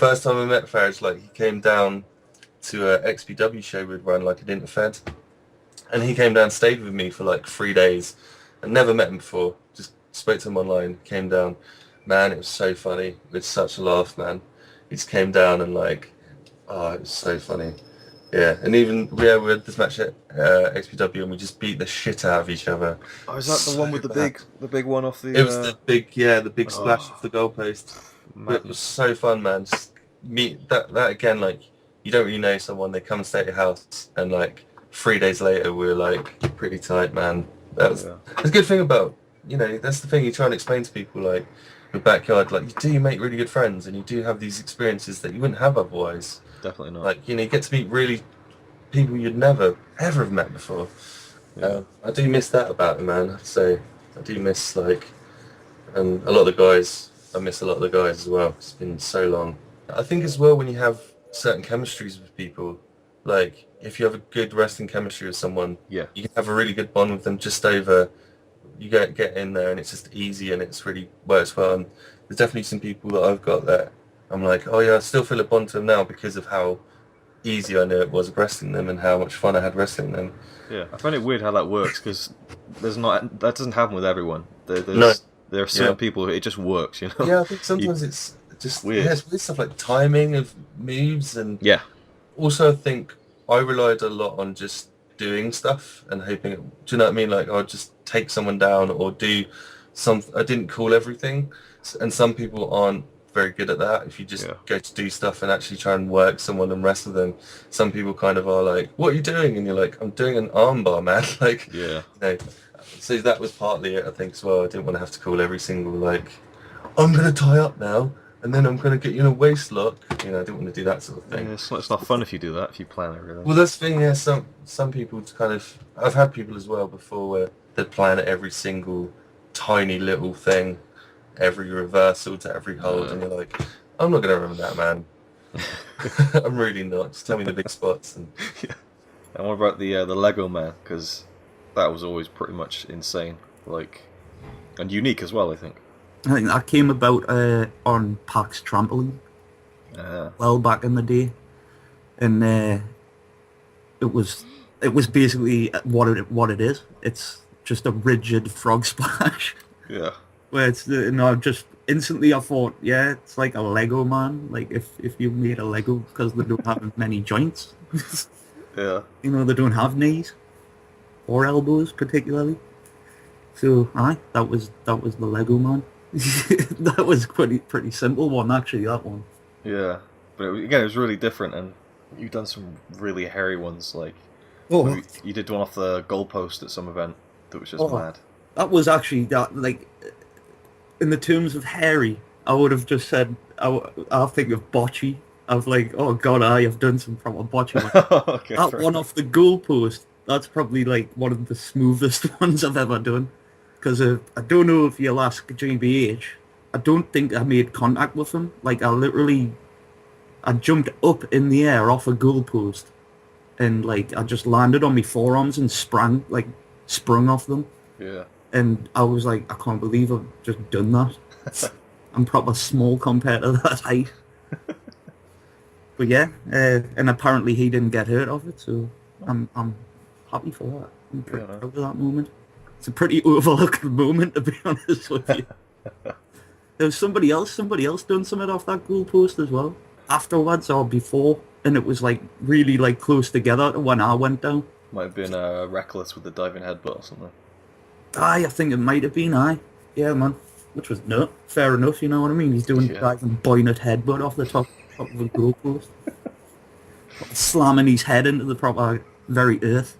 first time I met Farrage, like he came down to a XPW show we'd run, like an Interfed, and he came down, stayed with me for like 3 days, and never met him before. Just spoke to him online, came down. Man, it was so funny. It was such a laugh, man. He just came down and like, oh, it was so funny. Yeah, and even we had this match at XPW, and we just beat the shit out of each other. Oh, is that the one with the big one off the? It was the big splash off the goalpost. It was so fun, man. Just meet that again. Like you don't really know someone, they come and stay at your house, and like 3 days later we're like pretty tight, man. That's a good thing about that's the thing you try and explain to people, like your backyard. Like you make really good friends, and you do have these experiences that you wouldn't have otherwise. Definitely not. Like you get to meet really people you'd never ever have met before. Yeah. I do miss that about it, man. I'd say I do miss and a lot of the guys. I miss a lot of the guys as well. It's been so long. I think as well when you have certain chemistries with people, like if you have a good wrestling chemistry with someone, you can have a really good bond with them just over. You get in there and it's just easy and it's really works well. And there's definitely some people that I've got that I'm like, oh yeah, I still feel a bond to them now because of how easy I knew it was wrestling them and how much fun I had wrestling them. Yeah, I find it weird how that works because that doesn't happen with everyone. No. There are certain people who it just works, Yeah, I think sometimes it's just weird. Yeah, it's weird stuff like timing of moves and also I think I relied a lot on just doing stuff and hoping. Do you know what I mean? Like I'd just take someone down or do something. I didn't call everything, and some people aren't very good at that. If you just go to do stuff and actually try and work someone and wrestle them, some people kind of are like, "What are you doing?" And you're like, "I'm doing an armbar, man." Like, So that was partly it, I think, as well. I didn't want to have to call every single, like, I'm going to tie up now, and then I'm going to get you in a waist lock. I didn't want to do that sort of thing. Yeah, it's not fun if you do that, if you plan everything. Well, that's the thing, some people kind of... I've had people as well before where they plan every single tiny little thing, every reversal to every hold, and you're like, I'm not going to remember that, man. I'm really not. Just tell me the big spots. And what about the Lego Man? Because that was always pretty much insane, and unique as well, I think. I think that came about on Pax Trampoline, well back in the day, and it was basically what it is. It's just a rigid frog splash. Yeah. Where it's just instantly I thought, it's like a Lego Man, like if you made a Lego because they don't have many joints. Yeah. They don't have knees. Or elbows, particularly. So, that was the Lego Man. That was pretty simple one, actually. That one. Yeah, but it was really different, and you've done some really hairy ones. Like, you did one off the goalpost at some event that was just mad. That was actually in the terms of hairy, I would have just said I'll think of bocce. I was like, oh god, I have done some proper bocce. Okay, that one off the goalpost. That's probably like one of the smoothest ones I've ever done. Because I don't know if you'll ask GBH, I don't think I made contact with him. Like I jumped up in the air off a goalpost, and like I just landed on my forearms and sprung off them. Yeah. And I was like, I can't believe I've just done that. I'm proper small compared to that height. But yeah, and apparently he didn't get hurt of it, so I'm happy for that. I'm pretty proud of that moment. It's a pretty overlooked moment, to be honest with you. There was somebody else done something off that goalpost as well, afterwards or before, and it was like really like close together to when I went down. Might have been Reckless with the diving headbutt or something. I think it might have been, yeah, man. Which was fair enough, you know what I mean? He's doing diving boinet headbutt off the top of the goalpost. Slamming his head into the proper very earth.